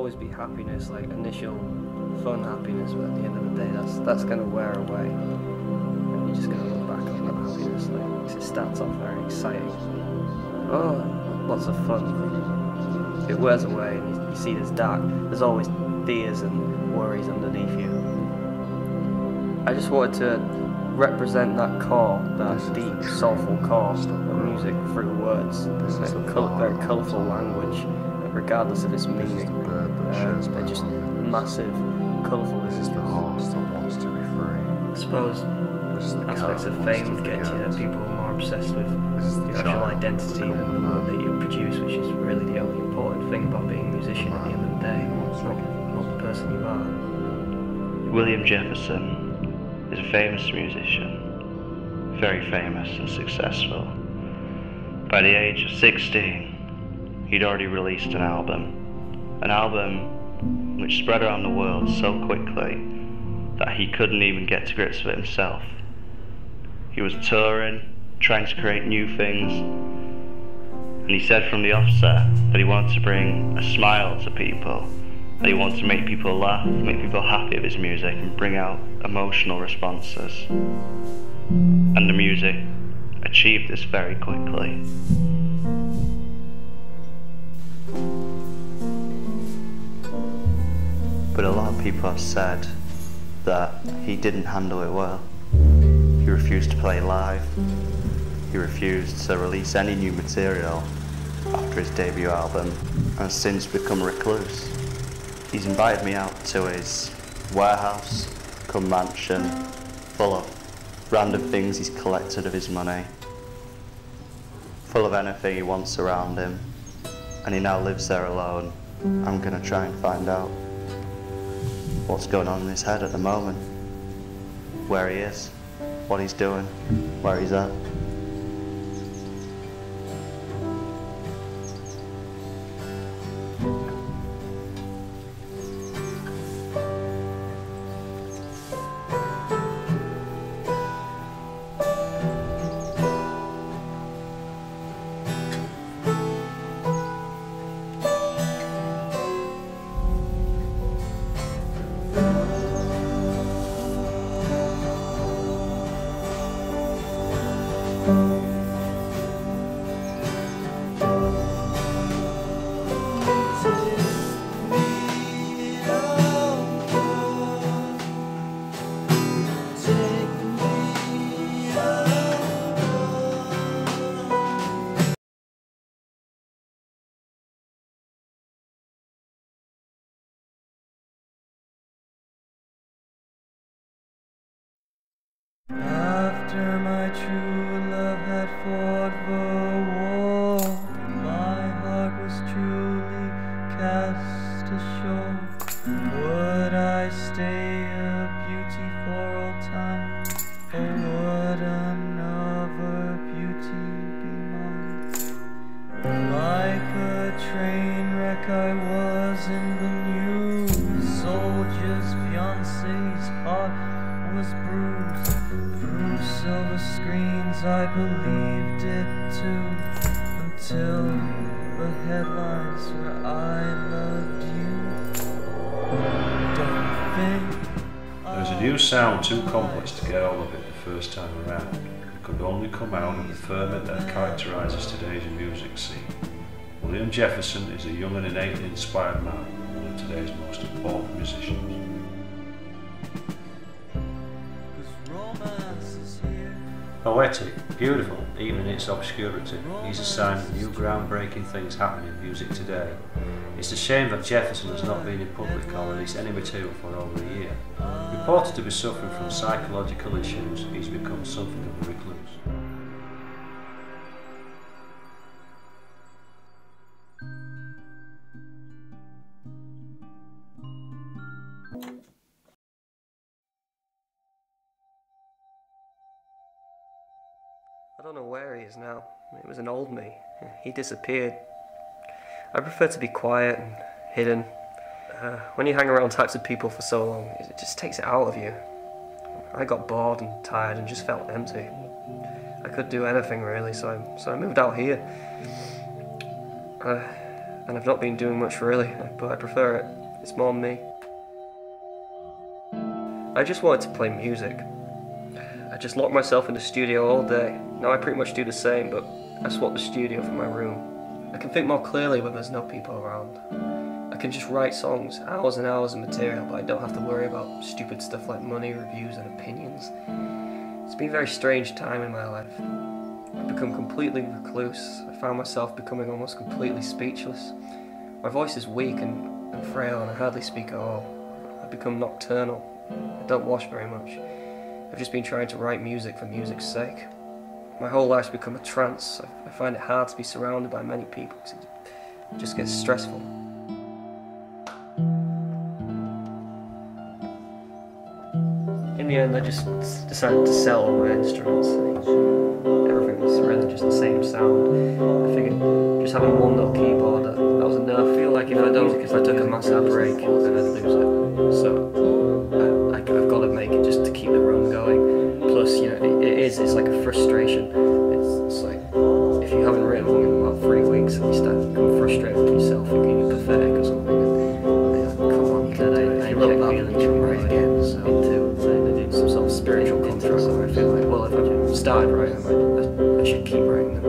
always be happiness, like initial fun happiness, but at the end of the day, that's going to wear away. And you're just going to look back on that happiness, like, 'cause it starts off very exciting. Oh, lots of fun. It wears away, and you see there's always fears and worries underneath you. I just wanted to represent that core, that deep, soulful core of music through words, like very colourful language, regardless of its meaning. They're just massive, colourful images. I suppose aspects of fame get you that people are more obsessed with your actual identity than the work that you produce, which is really the only important thing about being a musician at the end of the day. It's not the person you are. William Jefferson is a famous musician, very famous and successful. By the age of 16, he'd already released an album which spread around the world so quickly that he couldn't even get to grips with it himself. He was touring, trying to create new things, and he said from the offset that he wanted to bring a smile to people, that he wanted to make people laugh, make people happy with his music, and bring out emotional responses. And the music achieved this very quickly. But a lot of people have said that he didn't handle it well. He refused to play live. He refused to release any new material after his debut album, and has since become a recluse. He's invited me out to his warehouse, cum mansion, full of random things he's collected of his money, full of anything he wants around him, and he now lives there alone. I'm gonna try and find out what's going on in his head at the moment, where he is, what he's doing, where he's at. After my true love had fought the war, my heart was truly cast ashore. Would I stay a beauty for all time, or would another beauty be mine? Like a train wreck I was in the news, soldier's fiance's heart was bruised. Through silver screens I believed it too, until the headlines where I loved you. Don't think There's a new sound too complex to get all of it the first time around. It could only come out of the ferment that characterises today's music scene. William Jefferson is a young and innately inspired man, one of today's most important musicians. Poetic, beautiful, even in its obscurity, he's a sign of new groundbreaking things happening in music today. It's a shame that Jefferson has not been in public or released any material for over a year. Reported to be suffering from psychological issues, he's become something of a recluse. I don't know where he is now. It was an old me. He disappeared. I prefer to be quiet and hidden. When you hang around types of people for so long, it just takes it out of you. I got bored and tired and just felt empty. I could do anything really, so I moved out here. and I've not been doing much really, but I prefer it. It's more me. I just wanted to play music. I just locked myself in the studio all day. Now I pretty much do the same, but I swap the studio for my room. I can think more clearly when there's no people around. I can just write songs, hours and hours of material, but I don't have to worry about stupid stuff like money, reviews and opinions. It's been a very strange time in my life. I've become completely recluse. I found myself becoming almost completely speechless. My voice is weak and frail, and I hardly speak at all. I've become nocturnal. I don't wash very much. I've just been trying to write music for music's sake. My whole life's become a trance. I find it hard to be surrounded by many people because it just gets stressful. In the end, I just decided to sell all my instruments. Everything was really just the same sound. I figured just having one little keyboard, that was enough. I feel like if I took a massive break, then I'd lose it. So I've got to make it just to keep the run going. Plus, you know, it's like a frustration. It's like if you haven't written one in about 3 weeks and you start to become frustrated with yourself, thinking you're pathetic or something. And, come on, you can do it. You look back and you can write again. So into some sort of spiritual contract where I feel like, well, if I've started writing them, I should keep writing them.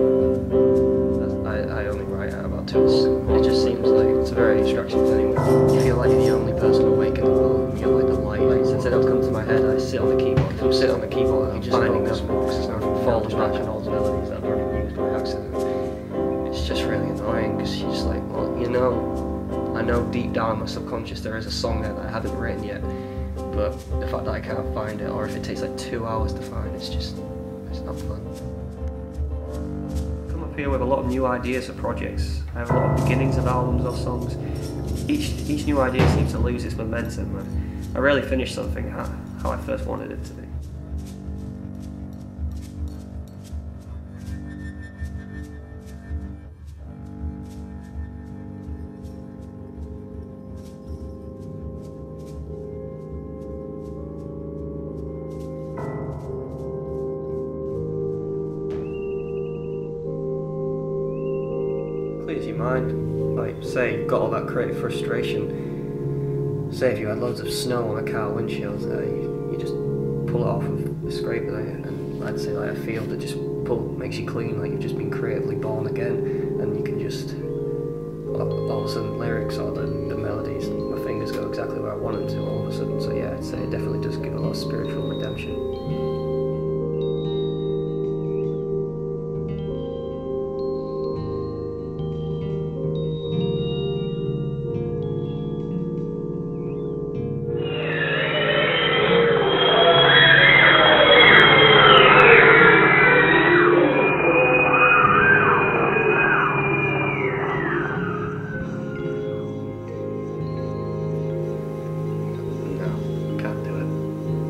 I only write at about 2 o'clock. It just seems like it's very distracting anyway. You feel like you're the only person awake in the world. You're like the light. Since it has come to my head, I sit on the keyboard. If I'm sitting on the keyboard, I'm finding those notes and falls back on all the melodies that I've already used by accident. It's just really annoying because you're just like, well, you know, I know deep down in my subconscious there is a song there that I haven't written yet, but the fact that I can't find it, or if it takes like 2 hours to find, it's not fun. I come up here with a lot of new ideas for projects. I have a lot of beginnings of albums or songs. Each new idea seems to lose its momentum. I rarely finish something how I first wanted it to be. Clears your mind. Like, say you've got all that creative frustration. Say if you had loads of snow on a car windshield, you just pull it off with a scraper, and I'd say like a field that just makes you clean, like you've just been creatively born again, and you can just all of a sudden lyrics or the melodies, my fingers go exactly where I want them to all of a sudden. So yeah, I'd say it definitely does give a lot of spiritual redemption.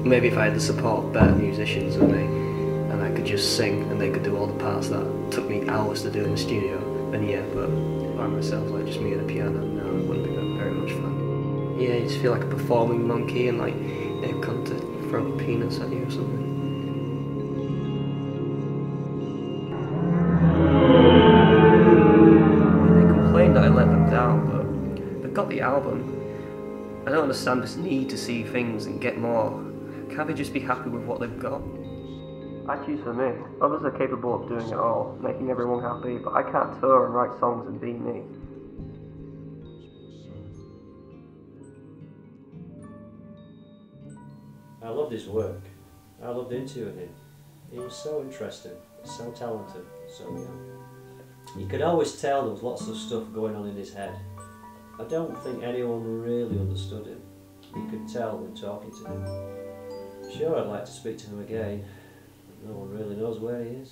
Maybe if I had the support of better musicians and I could just sing and they could do all the parts that took me hours to do in the studio, then yeah, but by myself, like just me and the piano, no, it wouldn't be very much fun. Yeah, you just feel like a performing monkey and like they've come to throw peanuts at you or something. They complained that I let them down, but they've got the album. I don't understand this need to see things and get more. Can't they just be happy with what they've got? I choose for me. Others are capable of doing it all, making everyone happy, but I can't tour and write songs and be me. I loved his work. I loved interviewing him. He was so interesting, so talented, so young. You could always tell there was lots of stuff going on in his head. I don't think anyone really understood him. You could tell when talking to him. Sure, I'd like to speak to him again, but no one really knows where he is.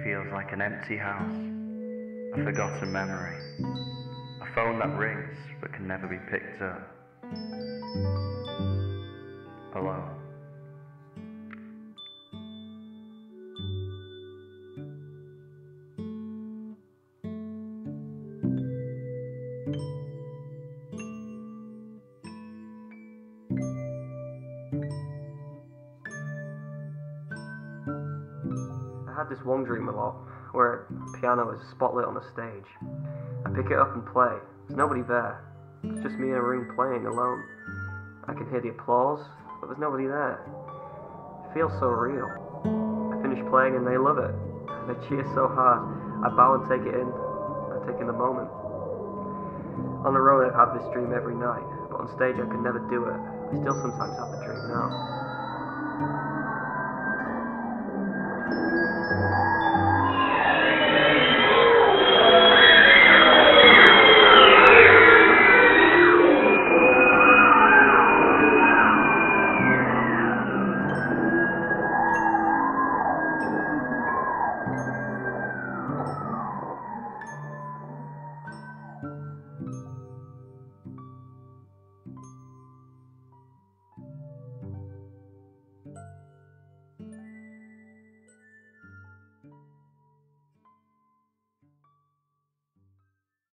Feels like an empty house, a forgotten memory, a phone that rings but can never be picked up. Alone. had this one dream a lot, where a piano is spotlit on a stage. I pick it up and play. There's nobody there. It's just me in a room playing alone. I can hear the applause, but there's nobody there. It feels so real. I finish playing and they love it. They cheer so hard. I bow and take it in. I take in the moment. On the road I've had this dream every night, but on stage I could never do it. I still sometimes have the dream now.